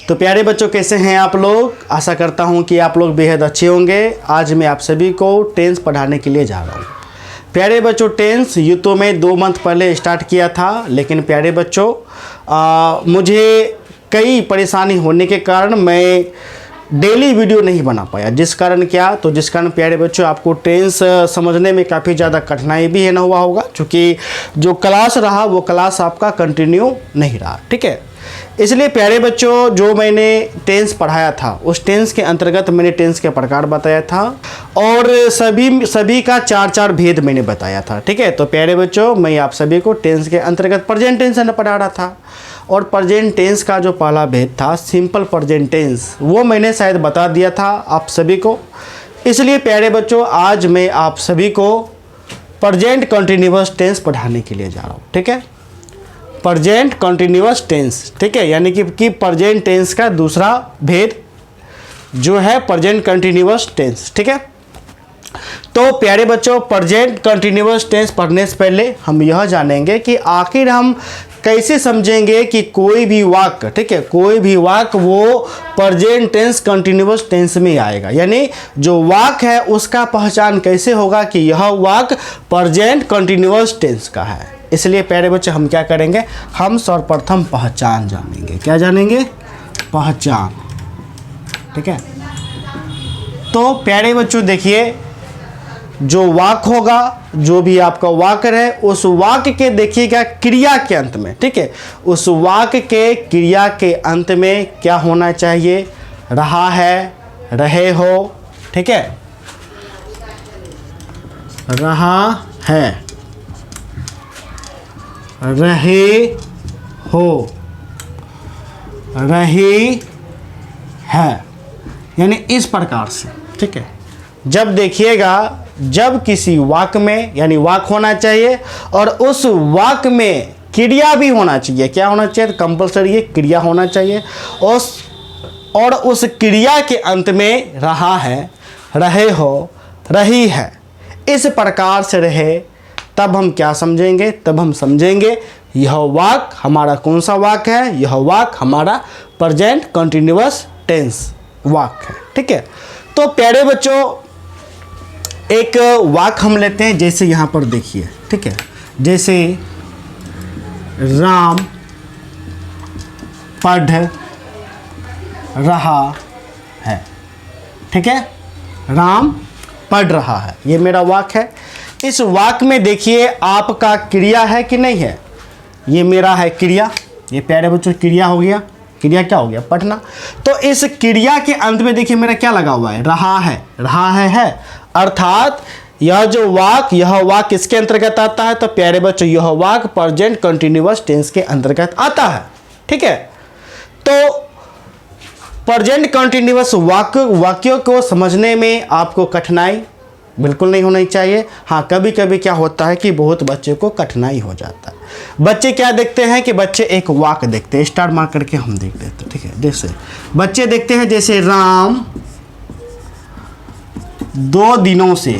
तो प्यारे बच्चों, कैसे हैं आप लोग? आशा करता हूं कि आप लोग बेहद अच्छे होंगे। आज मैं आप सभी को टेंस पढ़ाने के लिए जा रहा हूं। प्यारे बच्चों, टेंस यूँ तो मैं 2 मंथ पहले स्टार्ट किया था, लेकिन प्यारे बच्चों मुझे कई परेशानी होने के कारण मैं डेली वीडियो नहीं बना पाया। जिस कारण प्यारे बच्चों आपको टेंस समझने में काफ़ी ज़्यादा कठिनाई भी है ना हुआ होगा, क्योंकि जो क्लास रहा वो क्लास आपका कंटिन्यू नहीं रहा। ठीक है, इसलिए प्यारे बच्चों जो मैंने टेंस पढ़ाया था उस टेंस के अंतर्गत मैंने टेंस के प्रकार बताया था और सभी का 4 भेद मैंने बताया था। ठीक है, तो प्यारे बच्चों मैं आप सभी को टेंस के अंतर्गत प्रेजेंट टेंस पढ़ा रहा था और प्रेजेंट टेंस का जो पहला भेद था सिंपल प्रेजेंट टेंस, वो मैंने शायद बता दिया था आप सभी को। इसलिए प्यारे बच्चों आज मैं आप सभी को प्रेजेंट कंटिन्यूअस टेंस पढ़ाने के लिए जा रहा हूँ। ठीक है, प्रेजेंट कंटिन्यूअस टेंस। ठीक है, यानी कि प्रेजेंट टेंस का दूसरा भेद जो है प्रेजेंट कंटिन्यूअस टेंस। ठीक है, तो प्यारे बच्चों प्रेजेंट कंटिन्यूअस टेंस पढ़ने से पहले हम यह जानेंगे कि आखिर हम कैसे समझेंगे कि कोई भी वाक्य, ठीक है, कोई भी वाक्य वो प्रेजेंट टेंस कंटिन्यूअस टेंस में आएगा। यानी जो वाक्य है उसका पहचान कैसे होगा कि यह वाक्य प्रेजेंट कंटिन्यूअस टेंस का है। इसलिए प्यारे बच्चे हम क्या करेंगे, हम सर्वप्रथम पहचान जानेंगे। क्या जानेंगे? पहचान। ठीक है, तो प्यारे बच्चों देखिए, जो वाक्य होगा, जो भी आपका वाक्य है, उस वाक्य के देखिएगा क्रिया के अंत में, ठीक है, उस वाक्य के क्रिया के अंत में क्या होना चाहिए? रहा है, रहे हो। ठीक है, रहा है, रहे हो, रही है, यानी इस प्रकार से। ठीक है, जब देखिएगा, जब किसी वाक्य में यानी वाक्य होना चाहिए और उस वाक्य में क्रिया भी होना चाहिए। क्या होना चाहिए? कंपल्सरी क्रिया होना चाहिए। और उस क्रिया के अंत में रहा है, रहे हो, रही है, इस प्रकार से रहे, तब हम क्या समझेंगे? तब हम समझेंगे यह वाक्य हमारा कौन सा वाक्य है? यह वाक्य हमारा प्रेजेंट कंटिन्यूअस टेंस वाक्य है। ठीक है, तो प्यारे बच्चों एक वाक्य हम लेते हैं, जैसे यहाँ पर देखिए। ठीक है, जैसे राम पढ़ रहा है। ठीक है, राम पढ़ रहा है, ये मेरा वाक्य है। इस वाक्य में देखिए आपका क्रिया है कि नहीं है? ये मेरा है क्रिया, ये प्यारे बच्चों क्रिया हो गया। क्रिया क्या हो गया? पढ़ना। तो इस क्रिया के अंत में देखिए मेरा क्या लगा हुआ है? रहा है। रहा है अर्थात यह जो वाक्य, यह वाक्य किसके अंतर्गत आता है? तो प्यारे बच्चों यह वाक्य प्रेजेंट कंटिन्यूअस टेंस के अंतर्गत आता है। ठीक है, तो प्रेजेंट कंटिन्यूअस वाक्यों को समझने में आपको कठिनाई बिल्कुल नहीं होनी चाहिए। हाँ, कभी कभी क्या होता है कि बहुत बच्चे को कठिनाई हो जाता है। बच्चे क्या देखते हैं कि बच्चे एक वाक्य देखते हैं, स्टार मार्क करके हम देख लेते हैं। ठीक है, जैसे बच्चे देखते हैं, जैसे राम 2 दिनों से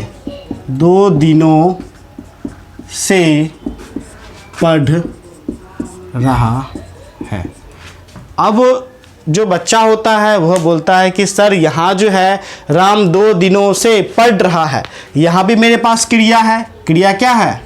पढ़ रहा है। अब जो बच्चा होता है वह बोलता है कि सर यहाँ जो है राम 2 दिनों से पढ़ रहा है, यहाँ भी मेरे पास क्रिया है। क्रिया क्या है?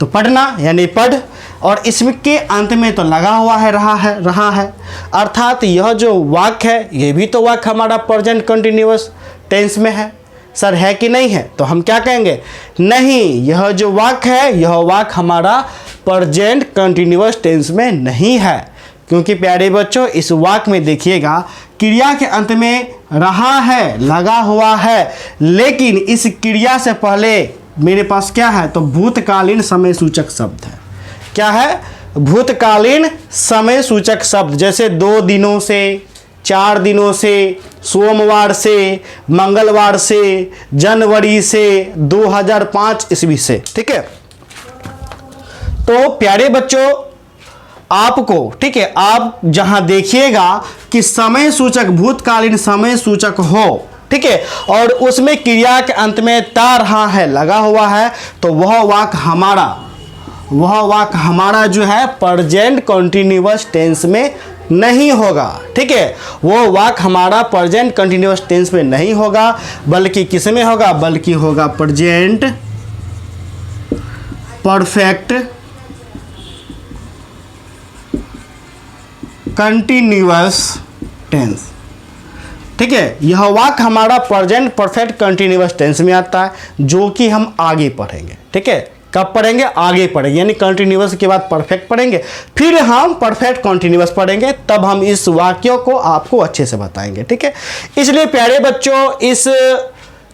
तो पढ़ना, यानी पढ़, और इसके अंत में तो लगा हुआ है रहा है। अर्थात यह जो वाक्य है ये भी तो वाक्य हमारा प्रेजेंट कंटिन्यूअस टेंस में है। सर है कि नहीं है? तो हम क्या कहेंगे? नहीं, यह जो वाक्य है यह वाक्य हमारा प्रेजेंट कंटिन्यूअस टेंस में नहीं है, क्योंकि प्यारे बच्चों इस वाक्य में देखिएगा क्रिया के अंत में रहा है लगा हुआ है, लेकिन इस क्रिया से पहले मेरे पास क्या है? तो भूतकालीन समय सूचक शब्द है। क्या है? भूतकालीन समय सूचक शब्द, जैसे 2 दिनों से, 4 दिनों से, सोमवार से, मंगलवार से, जनवरी से, 2005 ईस्वी से। ठीक है, तो प्यारे बच्चों आपको, ठीक है, आप जहां देखिएगा कि समय सूचक भूतकालीन समय सूचक हो, ठीक है, और उसमें क्रिया के अंत में ता रहा है लगा हुआ है, तो वह वाक्य हमारा जो है प्रेजेंट कंटिन्यूअस टेंस में नहीं होगा, ठीक है। वो वाक हमारा प्रेजेंट कंटिन्यूअस टेंस में नहीं होगा, बल्कि किस में होगा, बल्कि होगा प्रेजेंट परफेक्ट कंटिन्यूअस टेंस, ठीक है। यह वाक हमारा प्रेजेंट परफेक्ट कंटिन्यूअस टेंस में आता है, जो कि हम आगे पढ़ेंगे, ठीक है। कब पढ़ेंगे, आगे पढ़ेंगे, यानी कंटिन्यूअस के बाद परफेक्ट पढ़ेंगे, फिर हम परफेक्ट कंटिन्यूअस पढ़ेंगे, तब हम इस वाक्यों को आपको अच्छे से बताएंगे, ठीक है। इसलिए प्यारे बच्चों, इस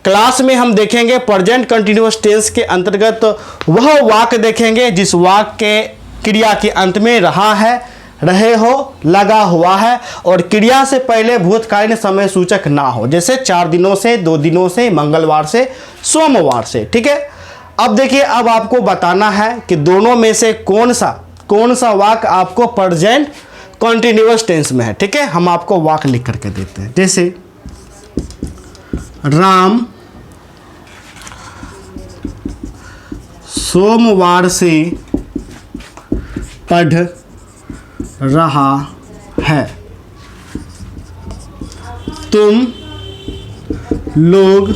क्लास में हम देखेंगे प्रेजेंट कंटिन्यूअस टेंस के अंतर्गत वह वाक्य देखेंगे जिस वाक्य के क्रिया के अंत में रहा है, रहे हो, लगा हुआ है और क्रिया से पहले भूतकालीन समय सूचक ना हो, जैसे 4 दिनों से, 2 दिनों से, मंगलवार से, सोमवार से, ठीक है। अब देखिए, अब आपको बताना है कि दोनों में से कौन सा वाक्य आपको प्रेजेंट कंटिन्यूअस टेंस में है, ठीक है। हम आपको वाक्य लिख करके देते हैं, जैसे राम सोमवार से पढ़ रहा है, तुम लोग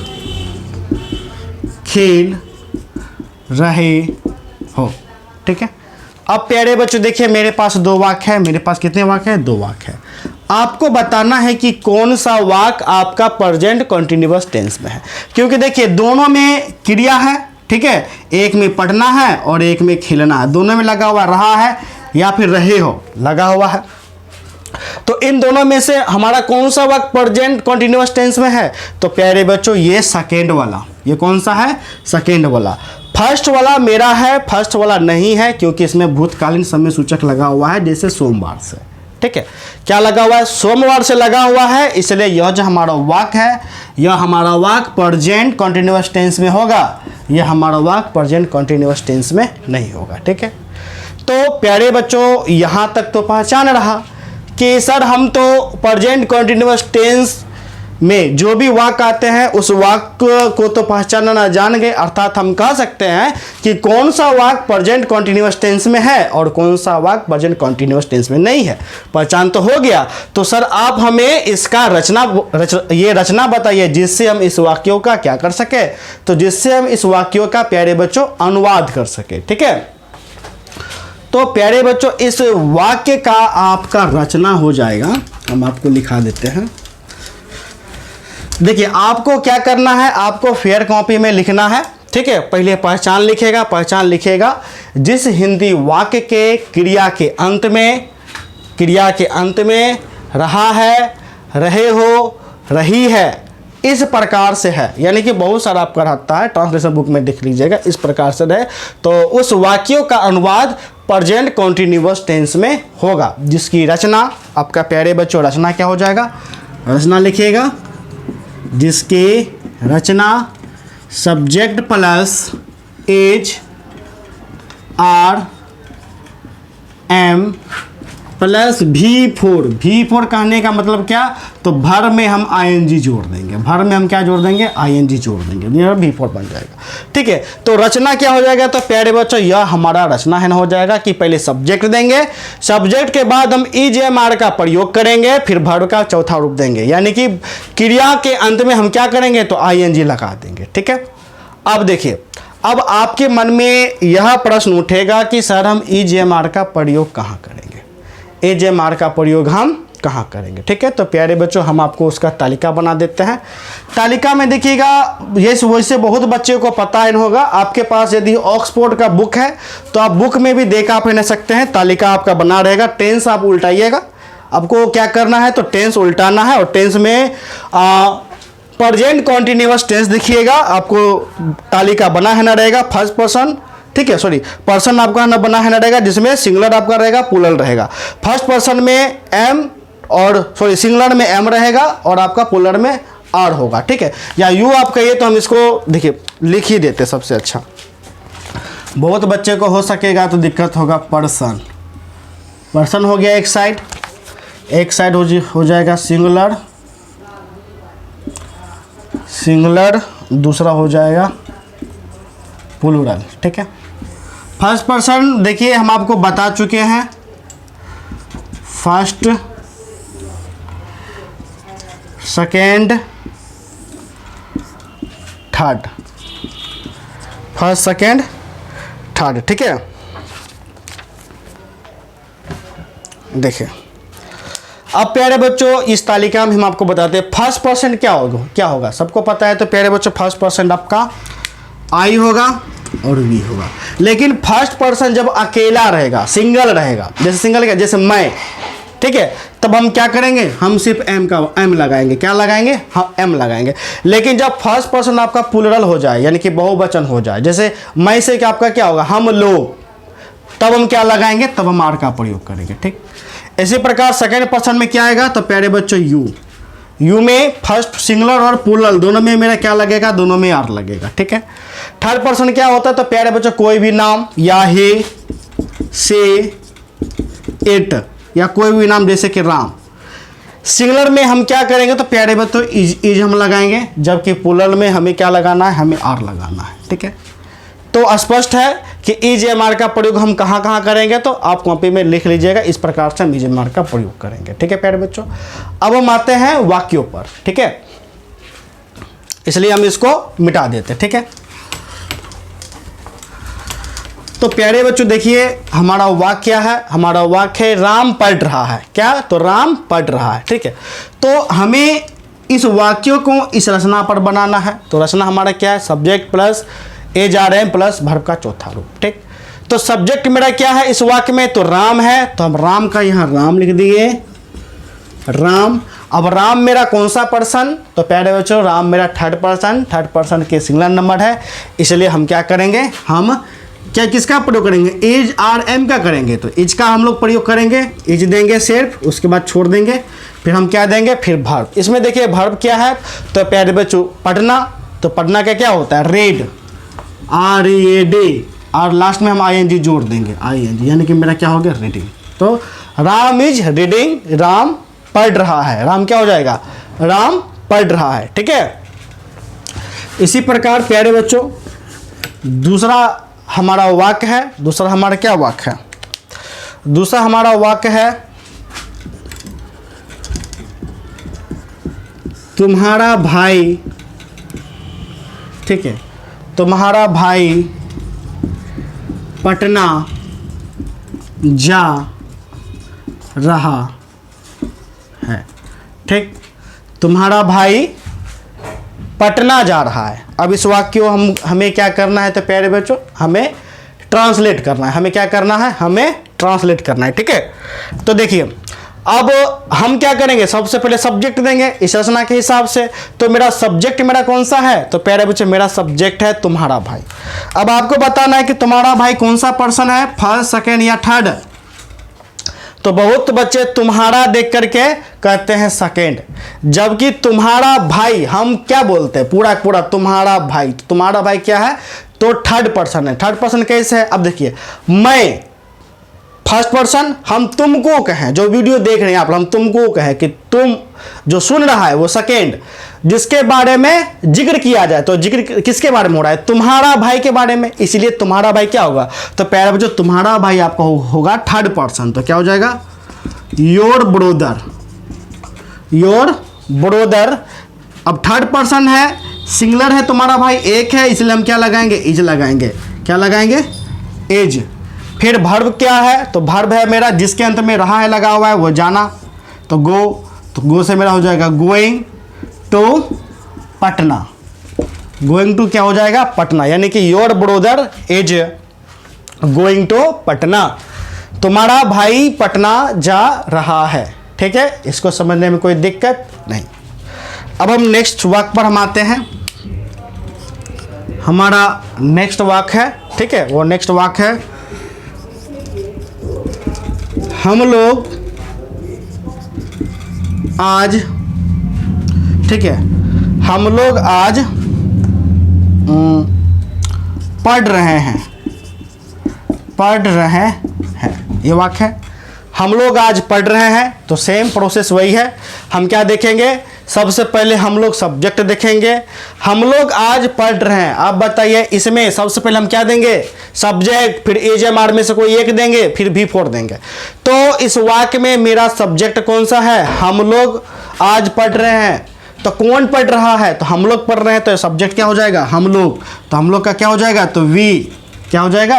खेल रहे हो, ठीक है। अब प्यारे बच्चों देखिए, मेरे पास 2 वाक्य है। मेरे पास कितने वाक्य हैं, 2 वाक्य है। आपको बताना है कि कौन सा वाक्य आपका प्रेजेंट कंटिन्यूअस टेंस में है, क्योंकि देखिए दोनों में क्रिया है, ठीक है। एक में पढ़ना है और एक में खेलना है, दोनों में लगा हुआ रहा है या फिर रहे हो लगा हुआ है। तो इन दोनों में से हमारा कौन सा वाक्य प्रेजेंट कंटिन्यूअस टेंस में है, तो प्यारे बच्चों ये सेकेंड वाला, ये कौन सा है, सेकेंड वाला। फर्स्ट वाला मेरा है, फर्स्ट वाला नहीं है, क्योंकि इसमें भूतकालीन समय सूचक लगा हुआ है, जैसे सोमवार से, ठीक है। क्या लगा हुआ है, सोमवार से लगा हुआ है, इसलिए यह जो हमारा वाक्य है, यह हमारा वाक्य प्रेजेंट कंटिन्यूअस टेंस में होगा, यह हमारा वाक्य प्रेजेंट कंटिन्यूअस टेंस में नहीं होगा, ठीक है। तो प्यारे बच्चों, यहाँ तक तो पहचान रहा कि सर हम तो प्रेजेंट कंटिन्यूअस टेंस में जो भी वाक्य आते हैं उस वाक्य को तो पहचानना जान गए, अर्थात हम कह सकते हैं कि कौन सा वाक्य प्रेजेंट कंटिन्यूअस टेंस में है और कौन सा वाक्य प्रेजेंट कंटिन्यूअस टेंस में नहीं है। पहचान तो हो गया, तो सर आप हमें इसका रचना बताइए जिससे हम इस वाक्यों का क्या कर सके, तो जिससे हम इस वाक्यों का प्यारे बच्चों अनुवाद कर सके, ठीक है। तो प्यारे बच्चों, इस वाक्य का आपका रचना हो जाएगा, हम आपको लिखा देते हैं। देखिए, आपको क्या करना है, आपको फेयर कॉपी में लिखना है, ठीक है। पहले पहचान लिखेगा जिस हिंदी वाक्य के क्रिया के अंत में रहा है, रहे हो, रही है, इस प्रकार से है, यानी कि बहुत सारा आपका रहता है, ट्रांसलेशन बुक में देख लीजिएगा, इस प्रकार से रहे, तो उस वाक्यों का अनुवाद प्रेजेंट कंटिन्यूअस टेंस में होगा, जिसकी रचना आपका प्यारे बच्चों, रचना क्या हो जाएगा, रचना लिखिएगा, जिसके रचना subject plus is are am plus V4 कहने का मतलब क्या, तो भर में हम ing जोड़ देंगे, भर में हम क्या जोड़ देंगे, ing जोड़ देंगे, ये V4 बन जाएगा, ठीक है। तो रचना क्या हो जाएगा, तो प्यारे बच्चों यह हमारा रचना है ना हो जाएगा कि पहले सब्जेक्ट देंगे, सब्जेक्ट के बाद हम EJMR का प्रयोग करेंगे, फिर भर का चौथा रूप देंगे, यानी कि क्रिया के अंत में हम क्या करेंगे, तो ing लगा देंगे, ठीक है। अब देखिए, अब आपके मन में यह प्रश्न उठेगा कि सर हम EJMR का प्रयोग कहाँ करेंगे, EJMR का प्रयोग हम कहाँ करेंगे, ठीक है। तो प्यारे बच्चों, हम आपको उसका तालिका बना देते हैं। तालिका में देखिएगा, ये वैसे बहुत बच्चे को पता नहीं होगा, आपके पास यदि ऑक्सफोर्ड का बुक है तो आप बुक में भी देख आप ले सकते हैं, तालिका आपका बना रहेगा। टेंस आप उल्टाइएगा, आपको क्या करना है, तो टेंस उल्टाना है और टेंस में प्रेजेंट कंटिन्यूअस टेंस देखिएगा, आपको तालिका बना है ना रहेगा, फर्स्ट पर्सन, ठीक है, सॉरी पर्सन आपका ना बना है ना रहेगा, जिसमें सिंगुलर आपका रहेगा, प्लूरल रहेगा। फर्स्ट पर्सन में एम और सॉरी सिंगुलर में एम रहेगा और आपका प्लूरल में आर होगा, ठीक है। या यू आप कहिए तो हम इसको देखिए लिख ही देते, सबसे अच्छा। बहुत बच्चे को हो सकेगा तो दिक्कत होगा, पर्सन हो गया एक साइड हो जाएगा सिंगुलर, दूसरा हो जाएगा प्लूरल, ठीक है। फर्स्ट पर्सन देखिए हम आपको बता चुके हैं, first second third, first second third, ठीक है। देखिए अब प्यारे बच्चों इस तालिका में हम आपको बताते हैं फर्स्ट पर्सन क्या होगा सबको पता है। तो प्यारे बच्चों फर्स्ट पर्सन आपका आई होगा और वी होगा, लेकिन फर्स्ट पर्सन जब अकेला रहेगा, सिंगल रहेगा, जैसे सिंगल क्या, जैसे मैं, ठीक है, तब हम क्या करेंगे, हम सिर्फ एम लगाएंगे। क्या लगाएंगे, हाँ एम लगाएंगे। लेकिन जब फर्स्ट पर्सन आपका प्लूरल हो जाए, यानी कि बहुवचन हो जाए, जैसे मैं से क्या आपका क्या होगा, हम लोग, तब हम क्या लगाएंगे, तब हम आर का प्रयोग करेंगे, ठीक। इसी प्रकार सेकेंड पर्सन में क्या आएगा, तो प्यारे बच्चों यू में फर्स्ट सिंगुलर और प्लूरल दोनों में मेरा क्या लगेगा, दोनों में आर लगेगा, ठीक है। थर्ड पर्सन क्या होता है, तो प्यारे बच्चों कोई भी नाम, या हे, से, इट, या कोई भी नाम जैसे कि राम। सिंगुलर में हम क्या करेंगे, तो प्यारे बच्चों इज हम लगाएंगे, जबकि प्लूरल में हमें क्या लगाना है, हमें आर लगाना है, ठीक है। तो स्पष्ट है कि इज एम आर का प्रयोग हम कहाँ कहाँ करेंगे, तो आप कॉपी में लिख लीजिएगा, इस प्रकार से हम इज एम आर का प्रयोग करेंगे, ठीक है प्यारे बच्चों। अब हम आते हैं वाक्यों पर, ठीक है, इसलिए हम इसको मिटा देते, ठीक है। तो प्यारे बच्चों देखिए हमारा वाक्य क्या है, हमारा वाक्य है राम पढ़ रहा है, क्या, तो राम पढ़ रहा है, ठीक है। तो हमें इस वाक्यों को इस रचना पर बनाना है। तो रचना हमारा क्या है, subject plus is are am plus verb का चौथा रूप, ठीक। तो सब्जेक्ट मेरा क्या है इस वाक्य में, तो राम है, तो हम राम का यहाँ राम लिख दिए, राम। अब राम मेरा कौन सा पर्सन, तो प्यारे बच्चों राम मेरा थर्ड पर्सन के सिंगुलर नंबर है, इसलिए हम क्या करेंगे, हम क्या किसका प्रयोग करेंगे, इज आर एम का करेंगे। तो इज का हम लोग प्रयोग करेंगे, इज देंगे सिर्फ, उसके बाद छोड़ देंगे, फिर हम क्या देंगे, फिर वर्ब। इसमें देखिए वर्ब क्या है, तो प्यारे बच्चों पढ़ना, तो पढ़ना का क्या होता है, रेड, आर ए डी, और लास्ट में हम आई एन जी जोड़ देंगे, आई एन जी, यानी कि मेरा क्या हो गया, रीडिंग। तो राम इज रीडिंग, राम पढ़ रहा है, राम क्या हो जाएगा, राम पढ़ रहा है, ठीक है। इसी प्रकार प्यारे बच्चों दूसरा हमारा वाक्य है, दूसरा हमारा क्या वाक्य है, दूसरा हमारा वाक्य है तुम्हारा भाई, ठीक है, तुम्हारा भाई पटना जा रहा है, ठीक, तुम्हारा भाई पटना जा रहा है। अब इस वाक्य को हमें क्या करना है, तो प्यारे बच्चों हमें ट्रांसलेट करना है, हमें क्या करना है, हमें ट्रांसलेट करना है, ठीक है। तो देखिए अब हम क्या करेंगे, सबसे पहले सब्जेक्ट देंगे इस रचना के हिसाब से। तो मेरा सब्जेक्ट मेरा कौन सा है, तो प्यारे बच्चे मेरा सब्जेक्ट है तुम्हारा भाई। अब आपको बताना है कि तुम्हारा भाई कौन सा पर्सन है, फर्स्ट सेकेंड या थर्ड। तो बहुत बच्चे तुम्हारा देख करके कहते हैं सेकेंड, जबकि तुम्हारा भाई हम क्या बोलते हैं, पूरा पूरा तुम्हारा भाई। तो तुम्हारा भाई क्या है, तो थर्ड पर्सन है। थर्ड पर्सन कैसे है, अब देखिए मैं फर्स्ट पर्सन, हम तुमको कहें, जो वीडियो देख रहे हैं आप, हम तुमको कहें कि तुम जो सुन रहा है वो सेकेंड, जिसके बारे में जिक्र किया जाए, तो जिक्र किसके बारे में हो रहा है, तुम्हारा भाई के बारे में, इसीलिए तुम्हारा भाई क्या होगा, तो प्यारे बच्चों तुम्हारा भाई आपका होगा थर्ड पर्सन। तो क्या हो जाएगा, योर ब्रोदर, योर ब्रोदर। अब थर्ड पर्सन है, सिंगुलर है, तुम्हारा भाई एक है, इसलिए हम क्या लगाएंगे, इज लगाएंगे, क्या लगाएंगे, एज। फिर वर्ब क्या है, तो वर्ब है मेरा जिसके अंत में रहा है लगा हुआ है, वो जाना, तो गो से मेरा हो जाएगा going to Patna, going to क्या हो जाएगा, पटना, यानी कि your brother is going to Patna, तुम्हारा भाई पटना जा रहा है, ठीक है। इसको समझने में कोई दिक्कत नहीं। अब हम नेक्स्ट वाक्य पर हम आते हैं, हमारा नेक्स्ट वाक्य है, ठीक है, वो नेक्स्ट वाक्य है हम लोग आज, ठीक है, हम लोग आज पढ़ रहे हैं, पढ़ रहे हैं, ये वाक्य है। हम लोग आज पढ़ रहे हैं तो सेम प्रोसेस वही है। हम क्या देखेंगे, सबसे पहले हम लोग सब्जेक्ट देखेंगे। हम लोग आज पढ़ रहे हैं, आप बताइए इसमें सबसे पहले हम क्या देंगे, सब्जेक्ट, फिर एजएमआर में से कोई एक देंगे, फिर V4 देंगे। तो इस वाक्य में मेरा सब्जेक्ट कौन सा है, हम लोग आज पढ़ रहे हैं। तो कौन पढ़ रहा है, तो हम लोग पढ़ रहे हैं, तो सब्जेक्ट क्या हो जाएगा, हम लोग। तो हम लोग का क्या हो जाएगा, तो V क्या हो जाएगा,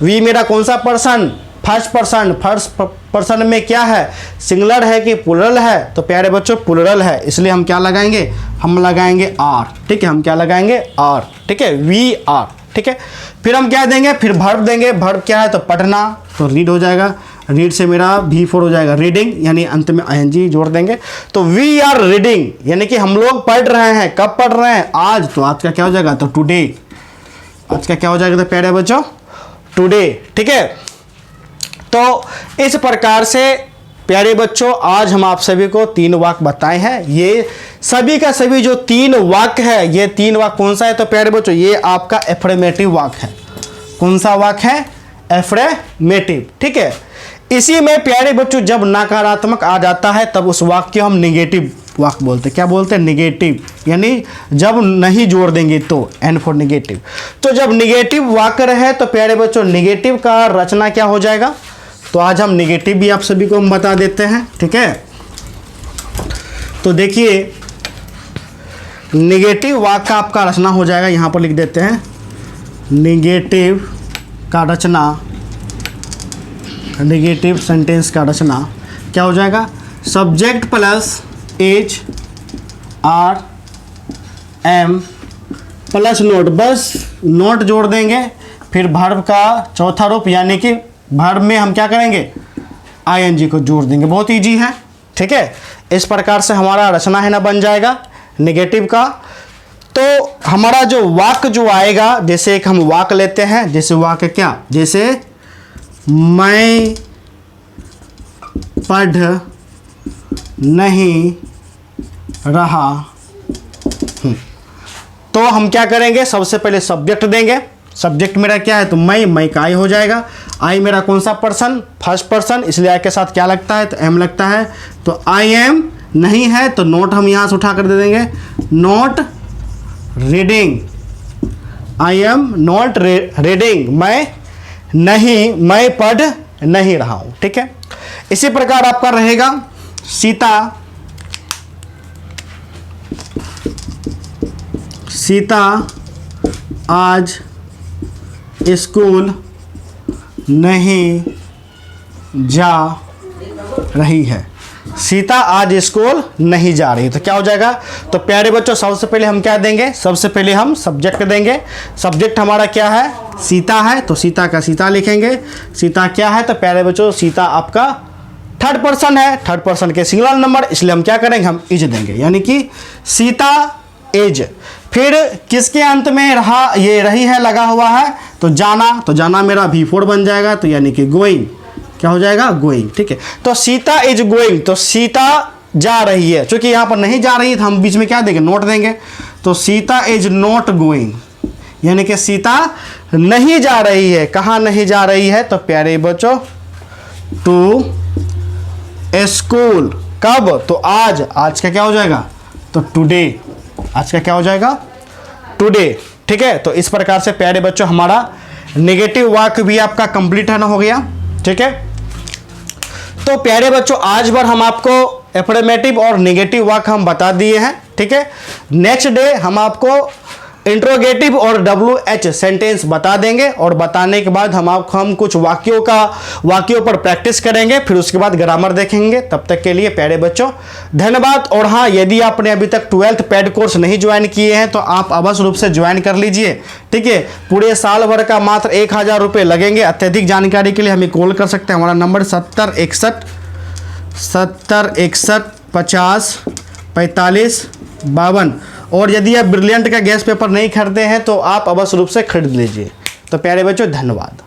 V मेरा कौन सा person, first person. First person में क्या है, सिंगुलर है कि प्लूरल है, तो प्यारे बच्चों प्लूरल है, इसलिए हम क्या लगाएंगे, हम लगाएंगे R। ठीक है, हम क्या लगाएंगे, R। ठीक है, VR। ठीक है, फिर हम क्या देंगे, फिर वर्ब देंगे। वर्ब क्या है, तो पढ़ना, तो रीड हो जाएगा। रीड से मेरा V4 हो जाएगा, रीडिंग, यानी अंत में ING जोड़ देंगे। तो वी आर रीडिंग, यानी कि हम लोग पढ़ रहे हैं। कब पढ़ रहे हैं, आज। तो आज का क्या हो जाएगा, तो टुडे। आज का क्या हो जाएगा, तो प्यारे बच्चों टुडे। ठीक है, तो इस प्रकार से प्यारे बच्चों आज हम आप सभी को 3 वाक्य बताए हैं। ये सभी का सभी जो 3 वाक्य है, ये 3 वाक्य कौन सा है, तो प्यारे बच्चों ये आपका एफर्मेटिव वाक्य है। कौन सा वाक्य है, एफर्मेटिव। ठीक है, इसी में प्यारे बच्चों जब नकारात्मक आ जाता है तब उस वाक्य को हम निगेटिव वाक्य बोलते हैं। क्या बोलते हैं, निगेटिव, यानी जब नहीं जोड़ देंगे तो, एन फॉर निगेटिव। तो जब निगेटिव वाक्य रहे तो प्यारे बच्चों निगेटिव का रचना क्या हो जाएगा, तो आज हम निगेटिव भी आप सभी को हम बता देते हैं। ठीक है, तो देखिए निगेटिव वाक्य आपका रचना हो जाएगा, यहाँ पर लिख देते हैं निगेटिव का रचना, निगेटिव सेंटेंस का रचना क्या हो जाएगा, subject plus is are am plus not, बस नोट जोड़ देंगे। फिर वर्ब का चौथा रूप, यानी कि वर्ब में हम क्या करेंगे, ING को जोड़ देंगे। बहुत इजी है। ठीक है, इस प्रकार से हमारा रचना है ना बन जाएगा नेगेटिव का। तो हमारा जो वाक्य जो आएगा, जैसे एक हम वाक्य लेते हैं, जैसे वाक्य क्या, जैसे मैं पढ़ नहीं रहा हूँ। तो हम क्या करेंगे, सबसे पहले सब्जेक्ट देंगे। सब्जेक्ट मेरा क्या है, तो मैं का आई हो जाएगा। आई मेरा कौन सा पर्सन, फर्स्ट पर्सन, इसलिए आई के साथ क्या लगता है, तो एम लगता है। तो आई एम नहीं है, तो नोट हम यहाँ से उठा कर दे देंगे, note reading. I am not reading, मैं पढ़ नहीं रहा हूँ। ठीक है, इसी प्रकार आपका रहेगा सीता आज स्कूल नहीं जा रही है। सीता आज स्कूल नहीं जा रही है, तो क्या हो जाएगा, तो प्यारे बच्चों सबसे पहले हम क्या देंगे, सबसे पहले हम सब्जेक्ट देंगे। सब्जेक्ट हमारा क्या है, सीता है, तो सीता का सीता लिखेंगे। सीता क्या है, तो प्यारे बच्चों सीता आपका थर्ड पर्सन है, थर्ड पर्सन के सिंगुलर नंबर, इसलिए हम क्या करेंगे, हम इज देंगे, यानी कि सीता इज। फिर किसके अंत में रहा, ये रही है लगा हुआ है, तो जाना मेरा V4 बन जाएगा, तो यानी कि गोइंग। क्या हो जाएगा, गोइंग। ठीक है, तो सीता इज गोइंग, तो सीता जा रही है। चूंकि यहाँ पर नहीं जा रही है तो हम बीच में क्या देंगे, नोट देंगे। तो सीता इज नॉट गोइंग, यानी कि सीता नहीं जा रही है। कहाँ नहीं जा रही है, तो प्यारे बच्चों टू स्कूल। कब, तो आज का क्या हो जाएगा, तो टुडे। आज का क्या हो जाएगा, टुडे। ठीक है, तो इस प्रकार से प्यारे बच्चों हमारा नेगेटिव वाक्य भी आपका कंप्लीट है ना, हो गया। ठीक है, तो प्यारे बच्चों आज बार हम आपको एफर्मेटिव और नेगेटिव वाक्य हम बता दिए हैं। ठीक है, नेक्स्ट डे हम आपको इंट्रोगेटिव और WH सेंटेंस बता देंगे, और बताने के बाद हम कुछ वाक्यों पर प्रैक्टिस करेंगे, फिर उसके बाद ग्रामर देखेंगे। तब तक के लिए प्यारे बच्चों धन्यवाद। और हाँ, यदि आपने अभी तक 12th पेड कोर्स नहीं ज्वाइन किए हैं तो आप अवश्य रूप से ज्वाइन कर लीजिए। ठीक है, पूरे साल भर का मात्र 1000 रुपये लगेंगे। अत्यधिक जानकारी के लिए हमें कॉल कर सकते हैं। हमारा नंबर 7061 50 45 52। और यदि आप ब्रिलियंट का गैस पेपर नहीं खरीदते हैं तो आप अवश्य रूप से खरीद लीजिए। तो प्यारे बच्चों धन्यवाद।